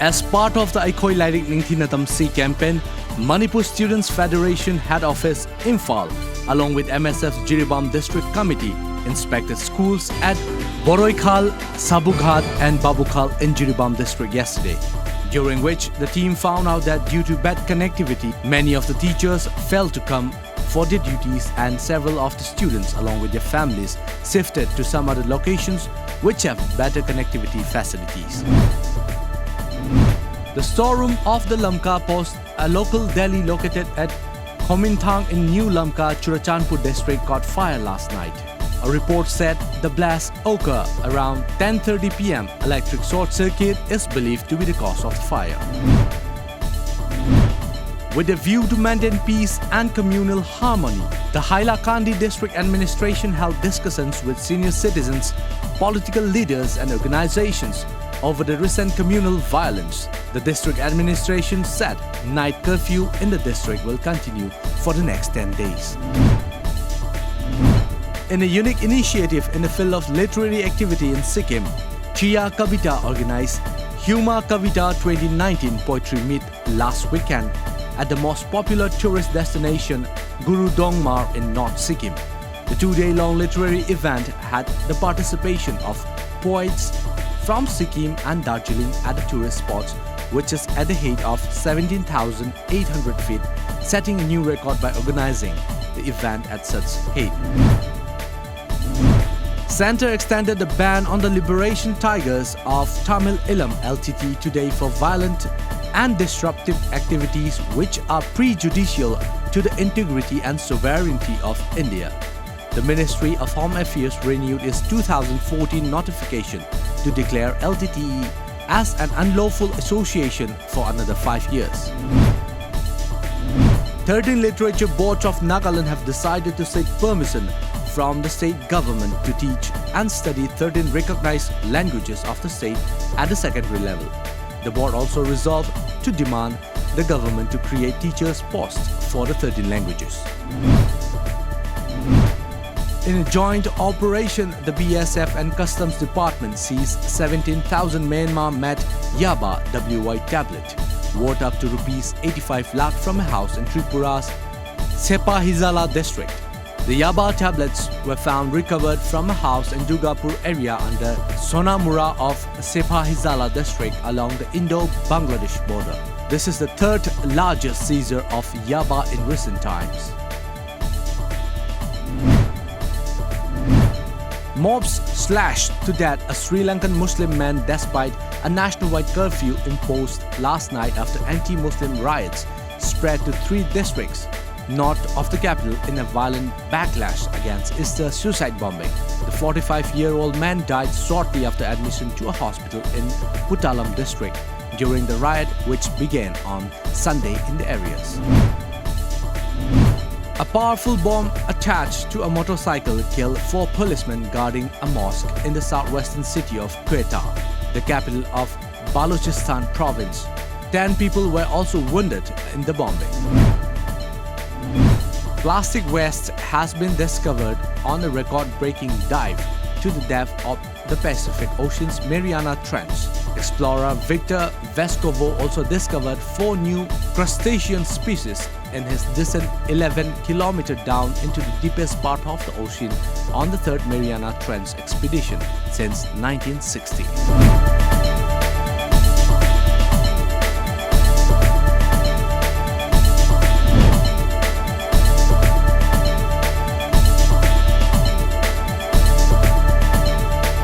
As part of the Aikoi Lairik Ningthinatam Sea campaign, Manipur Students Federation Head Office, Imphal, along with MSF's Jiribam District Committee, inspected schools at Boroikhal, Sabughat and Babukhal in Jiribam District yesterday, during which the team found out that due to bad connectivity, many of the teachers failed to come for their duties and several of the students along with their families shifted to some other locations which have better connectivity facilities. The storeroom of the Lamka Post, a local deli located at Komintang in New Lamka, Churachandpur district, caught fire last night. A report said the blast occurred around 10:30 p.m. Electric short circuit is believed to be the cause of the fire. With a view to maintain peace and communal harmony, the Hailakandi District Administration held discussions with senior citizens, political leaders and organizations over the recent communal violence. The district administration said night curfew in the district will continue for the next 10 days. In a unique initiative in the field of literary activity in Sikkim, Chia Kavita organized Huma Kavita 2019 Poetry Meet last weekend at the most popular tourist destination, Guru Dongmar in North Sikkim. The two-day-long literary event had the participation of poets from Sikkim and Darjeeling at the tourist spots, which is at the height of 17,800 feet, setting a new record by organizing the event at such height. Centre extended the ban on the Liberation Tigers of Tamil Ilam LTT today for violent and disruptive activities which are prejudicial to the integrity and sovereignty of India. The Ministry of Home Affairs renewed its 2014 notification to declare LTTE as an unlawful association for another 5 years. 13 literature boards of Nagaland have decided to seek permission from the state government to teach and study 13 recognized languages of the state at the secondary level. The board also resolved to demand the government to create teachers' posts for the 13 languages. In a joint operation, the BSF and Customs Department seized 17,000 Myanmar-made Yaba WY tablet, worth up to Rs 85 lakh from a house in Tripura's Sepahizala district. The Yaba tablets were found recovered from a house in Dugapur area under Sonamura of Sepahizala district along the Indo-Bangladesh border. This is the third largest seizure of Yaba in recent times. Mobs slashed to death a Sri Lankan Muslim man despite a nationwide curfew imposed last night after anti-Muslim riots spread to 3 districts north of the capital in a violent backlash against Easter suicide bombing. The 45-year-old man died shortly after admission to a hospital in Puttalam district during the riot which began on Sunday in the areas. A powerful bomb attached to a motorcycle killed 4 policemen guarding a mosque in the southwestern city of Quetta, the capital of Balochistan province. 10 people were also wounded in the bombing. Plastic waste has been discovered on a record-breaking dive to the depth of the Pacific Ocean's Mariana Trench. Explorer Victor Vescovo also discovered 4 new crustacean species in his descent 11 km down into the deepest part of the ocean on the 3rd Mariana Trench expedition since 1960.